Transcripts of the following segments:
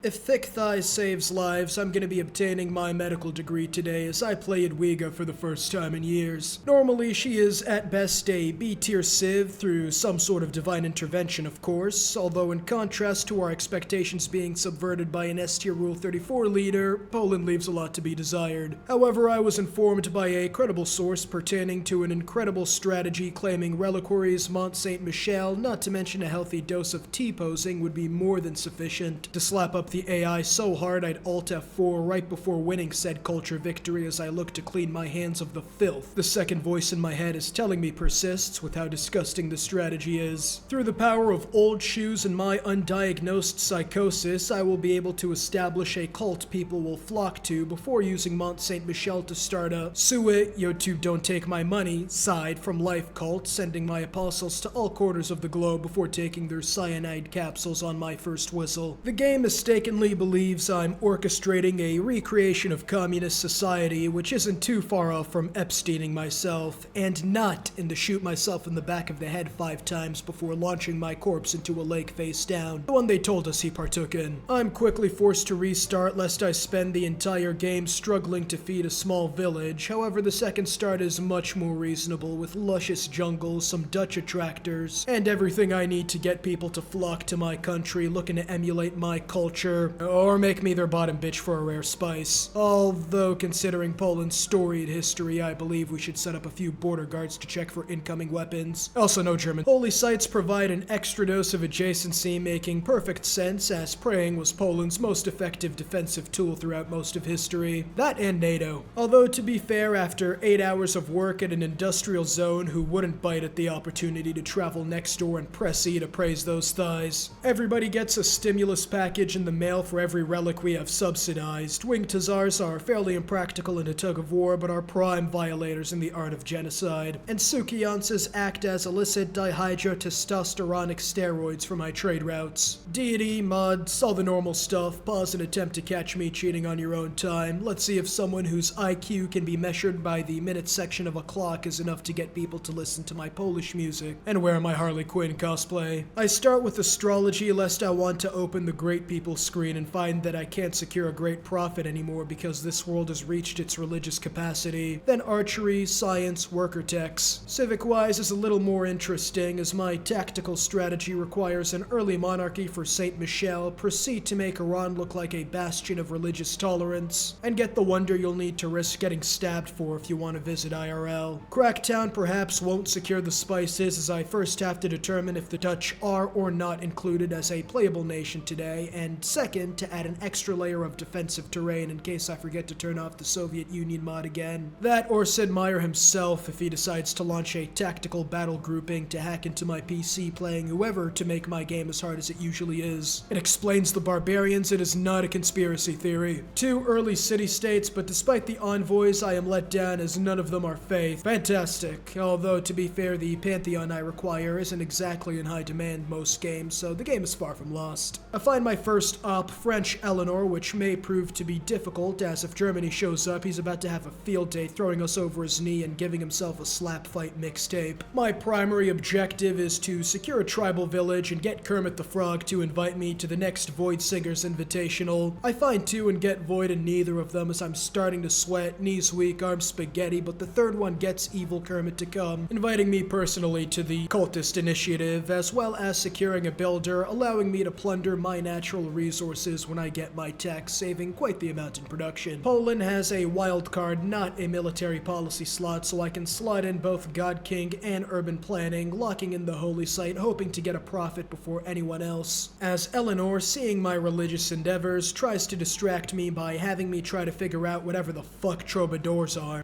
If thick thighs saves lives, I'm gonna be obtaining my medical degree today as I play Edwiga for the first time in years. Normally, she is at best a B-tier civ through some sort of divine intervention, of course, although in contrast to our expectations being subverted by an S-tier Rule 34 leader, Poland leaves a lot to be desired. However, I was informed by a credible source pertaining to an incredible strategy claiming reliquaries, Mont Saint-Michel, not to mention a healthy dose of T-posing would be more than sufficient to slap up the AI so hard I'd Alt F4 right before winning said culture victory as I look to clean my hands of the filth. The second voice in my head is telling me persists with how disgusting the strategy is. Through the power of old shoes and my undiagnosed psychosis, I will be able to establish a cult people will flock to before using Mont Saint-Michel to start a "sue it, yo two don't take my money" side from life cult, sending my apostles to all quarters of the globe before taking their cyanide capsules on my first whistle. The game mistakenly believes I'm orchestrating a recreation of communist society, which isn't too far off from Epsteining myself, and not in the shoot myself in the back of the head 5 times before launching my corpse into a lake face down, the one they told us he partook in. I'm quickly forced to restart lest I spend the entire game struggling to feed a small village. However, the second start is much more reasonable, with luscious jungles, some Dutch attractors, and everything I need to get people to flock to my country looking to emulate my culture, or make me their bottom bitch for a rare spice. Although, considering Poland's storied history, I believe we should set up a few border guards to check for incoming weapons. Also no German. Holy sites provide an extra dose of adjacency, making perfect sense as praying was Poland's most effective defensive tool throughout most of history. That and NATO. Although, to be fair, after 8 hours of work at an industrial zone, who wouldn't bite at the opportunity to travel next door and press E to praise those thighs? Everybody gets a stimulus package in the mail for every relic we have subsidized. Winged Tazars are fairly impractical in a tug-of-war, but are prime violators in the art of genocide. And Sukiances act as illicit dihydrotestosteronic steroids for my trade routes. Deity, mods, all the normal stuff. Pause and attempt to catch me cheating on your own time. Let's see if someone whose IQ can be measured by the minute section of a clock is enough to get people to listen to my Polish music and wear my Harley Quinn cosplay. I start with astrology lest I want to open the great people screen and find that I can't secure a great profit anymore because this world has reached its religious capacity. Then archery, science, worker techs. Civic-wise is a little more interesting as my tactical strategy requires an early monarchy for Saint Michel, proceed to make Iran look like a bastion of religious tolerance, and get the wonder you'll need to risk getting stabbed for if you want to visit IRL. Cracktown perhaps won't secure the spices as I first have to determine if the Dutch are or not included as a playable nation today, and second, to add an extra layer of defensive terrain in case I forget to turn off the Soviet Union mod again. That or Sid Meier himself if he decides to launch a tactical battle grouping to hack into my PC playing whoever to make my game as hard as it usually is. It explains the barbarians, it is not a conspiracy theory. 2 early city-states, but despite the envoys, I am let down as none of them are faith. Fantastic. Although, to be fair, the pantheon I require isn't exactly in high demand most games, so the game is far from lost. I find my first op, French Eleanor, which may prove to be difficult, as if Germany shows up, he's about to have a field day throwing us over his knee and giving himself a slap fight mixtape. My primary objective is to secure a tribal village and get Kermit the Frog to invite me to the next Void Singers Invitational. I find 2 and get Void in neither of them as I'm starting to sweat, knees weak, arms spaghetti, but the third one gets evil Kermit to come, inviting me personally to the cultist initiative, as well as securing a builder, allowing me to plunder my natural resources when I get my tech, saving quite the amount in production. Poland has a wild card, not a military policy slot, so I can slot in both God King and urban planning, locking in the holy site, hoping to get a profit before anyone else. As Eleanor, seeing my religious endeavors, tries to distract me by having me try to figure out whatever the fuck troubadours are.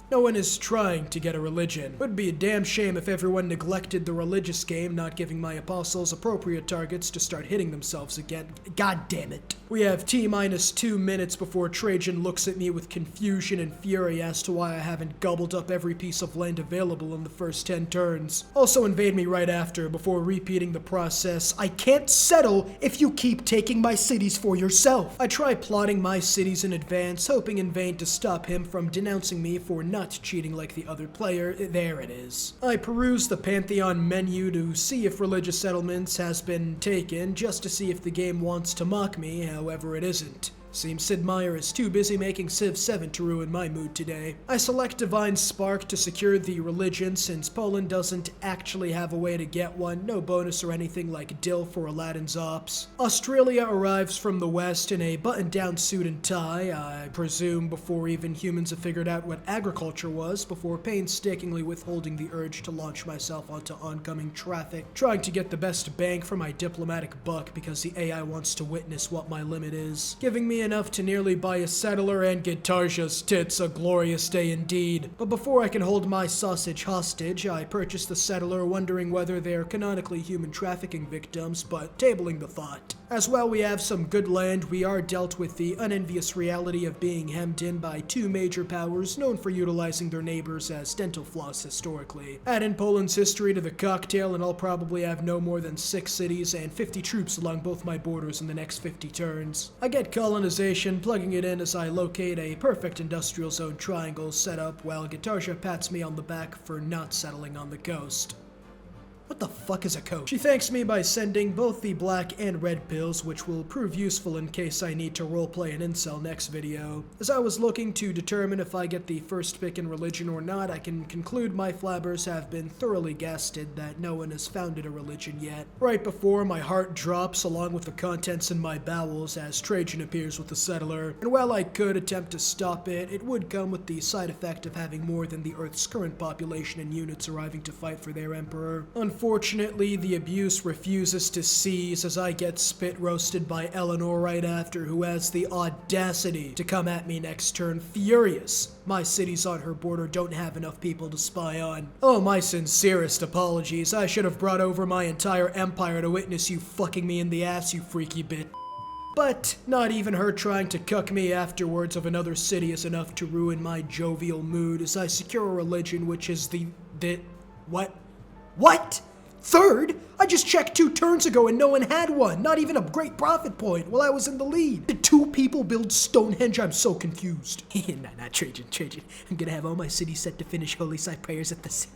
No one is trying to get a religion. It would be a damn shame if everyone neglected the religious game, not giving my apostles appropriate targets to start hitting themselves again. God damn it. We have T-2 minutes before Trajan looks at me with confusion and fury as to why I haven't gobbled up every piece of land available in the first 10 turns. Also invade me right after, before repeating the process. I can't settle if you keep taking my cities for yourself. I try plotting my cities in advance, hoping in vain to stop him from denouncing me for not not cheating like the other player. There it is. I peruse the Pantheon menu to see if religious settlements has been taken, just to see if the game wants to mock me, however it isn't. Seems Sid Meier is too busy making Civ 7 to ruin my mood today. I select Divine Spark to secure the religion since Poland doesn't actually have a way to get one, no bonus or anything like Dill for Aladdin's Ops. Australia arrives from the west in a button-down suit and tie, I presume before even humans have figured out what agriculture was, before painstakingly withholding the urge to launch myself onto oncoming traffic, trying to get the best bang for my diplomatic buck because the AI wants to witness what my limit is, giving me enough to nearly buy a settler and get Tarja's tits. A glorious day indeed. But before I can hold my sausage hostage, I purchase the settler, wondering whether they're canonically human trafficking victims, but tabling the thought. As well, we have some good land. We are dealt with the unenvious reality of being hemmed in by two major powers known for utilizing their neighbors as dental floss historically. Add in Poland's history to the cocktail and I'll probably have no more than 6 cities and 50 troops along both my borders in the next 50 turns. I get colonization, plugging it in as I locate a perfect industrial zone triangle set up while Gitarja pats me on the back for not settling on the coast. What the fuck is a coach? She thanks me by sending both the black and red pills, which will prove useful in case I need to roleplay an incel next video. As I was looking to determine if I get the first pick in religion or not, I can conclude my flabbers have been thoroughly gasted that no one has founded a religion yet. Right before, my heart drops along with the contents in my bowels as Trajan appears with the settler, and while I could attempt to stop it, it would come with the side effect of having more than the Earth's current population and units arriving to fight for their emperor. Unfortunately, the abuse refuses to cease as I get spit roasted by Eleanor right after, who has the audacity to come at me next turn furious. My cities on her border don't have enough people to spy on. Oh, my sincerest apologies. I should have brought over my entire empire to witness you fucking me in the ass, you freaky bitch. But not even her trying to cuck me afterwards of another city is enough to ruin my jovial mood as I secure a religion which is What? Third? I just checked 2 turns ago and no one had one. Not even a great profit point while I was in the lead. Did 2 people build Stonehenge? I'm so confused. Not Trajan. I'm gonna have all my cities set to finish holy side prayers at the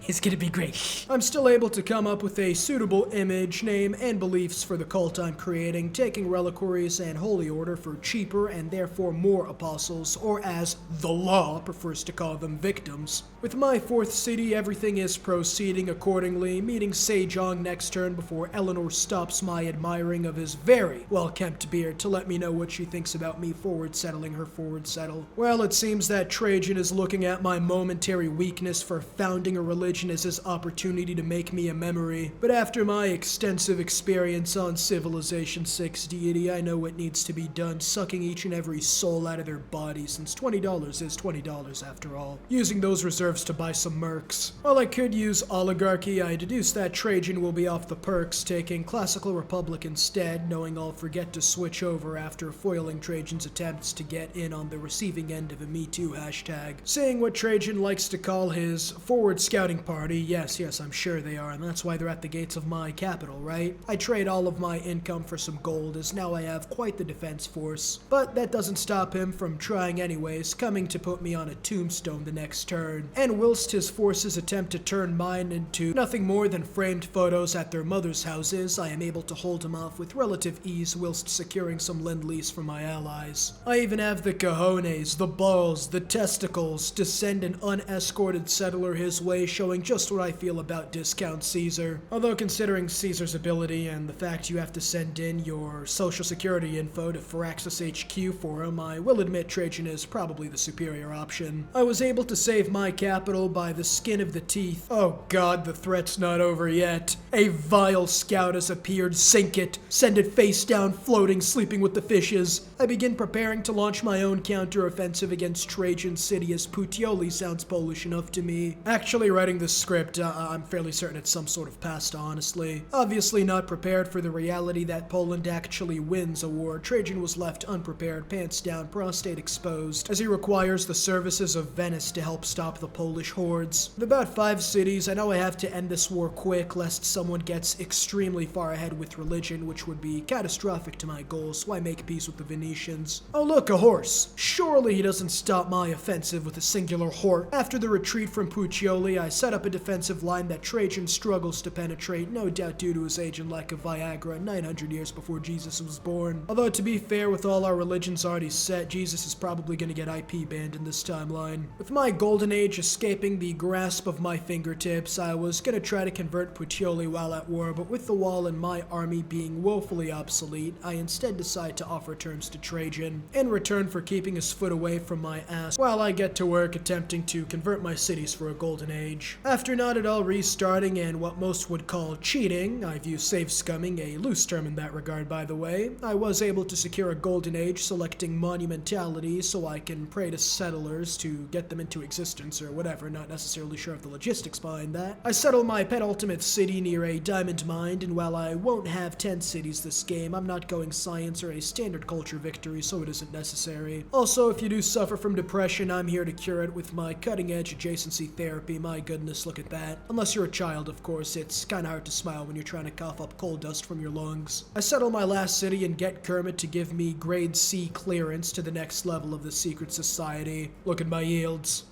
It's gonna be great. I'm still able to come up with a suitable image, name, and beliefs for the cult I'm creating, taking reliquaries and holy order for cheaper and therefore more apostles, or as the law prefers to call them, victims. With my 4th city, everything is proceeding accordingly, meeting Sejong next turn before Eleanor stops my admiring of his very well-kempt beard to let me know what she thinks about me forward settling her forward settle. Well, it seems that Trajan is looking at my momentary weakness for founding a religion as his opportunity to make me a memory. But after my extensive experience on Civilization 6 deity, I know what needs to be done, sucking each and every soul out of their body, since $20 is $20 after all. Using those reserves to buy some mercs. While I could use oligarchy, I deduce that Trajan will be off the perks, taking classical republic instead, knowing I'll forget to switch over after foiling Trajan's attempts to get in on the receiving end of a Me Too hashtag. Seeing what Trajan likes to call his forward scouting party, yes, I'm sure they are, and that's why they're at the gates of my capital, right? I trade all of my income for some gold, as now I have quite the defense force. But that doesn't stop him from trying anyways, coming to put me on a tombstone the next turn. And whilst his forces attempt to turn mine into nothing more than framed photos at their mother's houses, I am able to hold him off with relative ease whilst securing some lend-lease from my allies. I even have the cojones, the balls, the testicles to send an unescorted settler his way, showing just what I feel about Discount Caesar. Although considering Caesar's ability and the fact you have to send in your social security info to Firaxis HQ for him, I will admit Trajan is probably the superior option. I was able to save my capital by the skin of the teeth. Oh god, the threat's not over yet. A vile scout has appeared. Sink it. Send it face down, floating, sleeping with the fishes. I begin preparing to launch my own counter-offensive against Trajan's city as Puteoli sounds Polish enough to me. Actually writing the this script, I'm fairly certain it's some sort of pasta, honestly. Obviously not prepared for the reality that Poland actually wins a war, Trajan was left unprepared, pants down, prostate exposed, as he requires the services of Venice to help stop the Polish hordes. With about 5 cities, I know I have to end this war quick, lest someone gets extremely far ahead with religion, which would be catastrophic to my goals, so I make peace with the Venetians. Oh look, a horse! Surely he doesn't stop my offensive with a singular hort. After the retreat from Puccioli, I set up a defensive line that Trajan struggles to penetrate, no doubt due to his age and lack of Viagra 900 years before Jesus was born. Although to be fair, with all our religions already set, Jesus is probably gonna get IP banned in this timeline. With my golden age escaping the grasp of my fingertips, I was gonna try to convert Puccioli while at war, but with the wall and my army being woefully obsolete, I instead decide to offer terms to Trajan, in return for keeping his foot away from my ass, while I get to work attempting to convert my cities for a golden age. After not at all restarting and what most would call cheating, I view save scumming, a loose term in that regard by the way, I was able to secure a golden age selecting monumentality so I can pray to settlers to get them into existence or whatever, not necessarily sure of the logistics behind that. I settle my penultimate city near a diamond mine, and while I won't have 10 cities this game, I'm not going science or a standard culture victory, so it isn't necessary. Also, if you do suffer from depression, I'm here to cure it with my cutting-edge adjacency therapy. My goodness, look at that. Unless you're a child, of course, it's kinda hard to smile when you're trying to cough up coal dust from your lungs. I settle my last city and get Kermit to give me grade C clearance to the next level of the secret society. Look at my yields.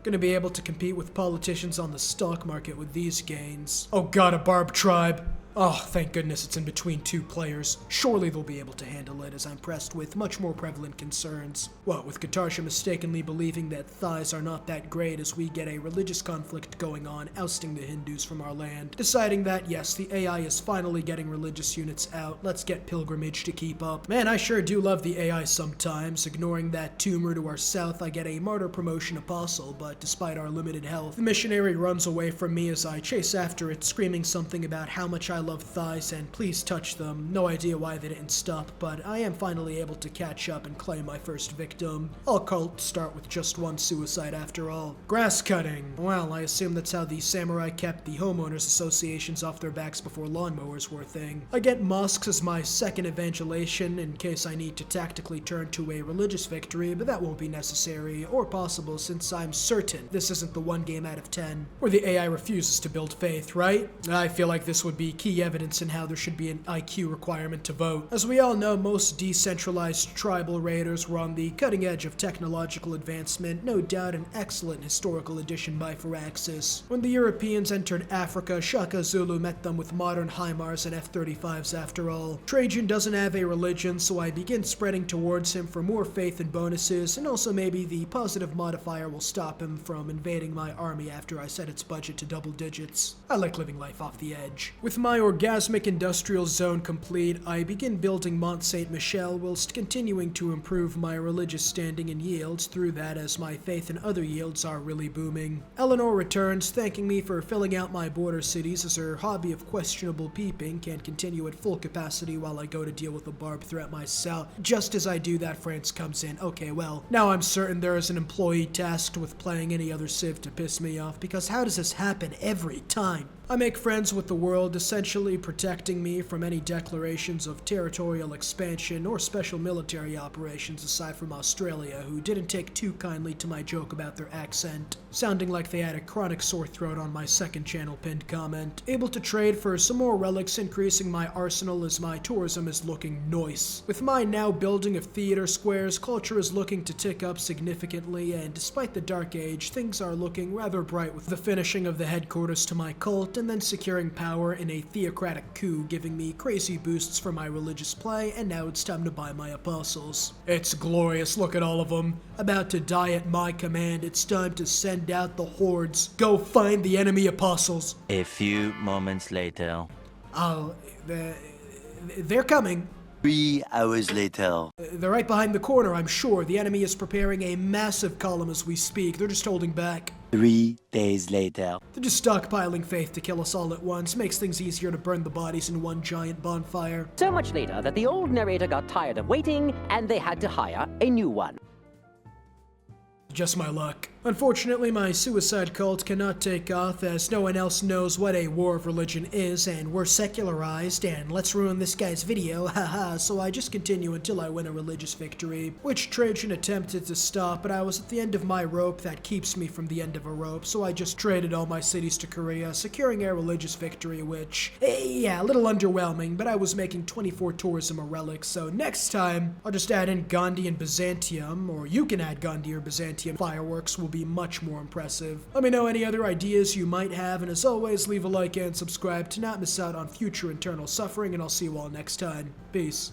Gonna be able to compete with politicians on the stock market with these gains. Oh god, a barb tribe. Oh, thank goodness it's in between 2 players. Surely they'll be able to handle it, as I'm pressed with much more prevalent concerns. What, with Katarsha mistakenly believing that thighs are not that great as we get a religious conflict going on, ousting the Hindus from our land. Deciding that, yes, the AI is finally getting religious units out, let's get pilgrimage to keep up. Man, I sure do love the AI sometimes. Ignoring that tumor to our south, I get a martyr promotion apostle, but despite our limited health, the missionary runs away from me as I chase after it, screaming something about how much I love thighs and please touch them. No idea why they didn't stop, but I am finally able to catch up and claim my first victim. All cults start with just one suicide after all. Grass cutting. Well, I assume that's how the samurai kept the homeowners associations off their backs before lawnmowers were a thing. I get mosques as my second evangelization in case I need to tactically turn to a religious victory, but that won't be necessary or possible since I'm certain this isn't the 1 game out of 10 where the AI refuses to build faith, right? I feel like this would be key evidence in how there should be an IQ requirement to vote. As we all know, most decentralized tribal raiders were on the cutting edge of technological advancement, no doubt an excellent historical addition by Firaxis. When the Europeans entered Africa, Shaka Zulu met them with modern HIMARS and F-35s after all. Trajan doesn't have a religion, so I begin spreading towards him for more faith and bonuses, and also maybe the positive modifier will stop him from invading my army after I set its budget to double digits. I like living life off the edge. With my orgasmic industrial zone complete, I begin building Mont Saint Michel whilst continuing to improve my religious standing and yields through that as my faith and other yields are really booming. Eleanor returns, thanking me for filling out my border cities as her hobby of questionable peeping can continue at full capacity while I go to deal with a barb threat myself. Just as I do that, France comes in. Okay, well, now I'm certain there is an employee tasked with playing any other civ to piss me off, because how does this happen every time? I make friends with the world, essentially protecting me from any declarations of territorial expansion or special military operations aside from Australia, who didn't take too kindly to my joke about their accent, sounding like they had a chronic sore throat on my second channel pinned comment. Able to trade for some more relics, increasing my arsenal as my tourism is looking nice. With my now building of theater squares, culture is looking to tick up significantly, and despite the dark age, things are looking rather bright with the finishing of the headquarters to my cult, and then securing power in a theocratic coup, giving me crazy boosts for my religious play, and now it's time to buy my apostles. It's glorious, look at all of them. About to die at my command, it's time to send out the hordes. Go find the enemy apostles. A few moments later. Oh, they're coming. 3 hours later. They're right behind the corner, I'm sure. The enemy is preparing a massive column as we speak. They're just holding back. 3 days later. They're just stockpiling faith to kill us all at once. Makes things easier to burn the bodies in one giant bonfire. So much later that the old narrator got tired of waiting and they had to hire a new one. Just my luck. Unfortunately, my suicide cult cannot take off as no one else knows what a war of religion is, and we're secularized, and let's ruin this guy's video, haha, so I just continue until I win a religious victory, which Trajan attempted to stop, but I was at the end of my rope that keeps me from the end of a rope, so I just traded all my cities to Korea, securing a religious victory, which, yeah, a little underwhelming, but I was making 24 tourism a relic, so next time, I'll just add in Gandhi and Byzantium, or you can add Gandhi or Byzantium. Fireworks will be much more impressive. Let me know any other ideas you might have, and as always, leave a like and subscribe to not miss out on future internal suffering, and I'll see you all next time. Peace.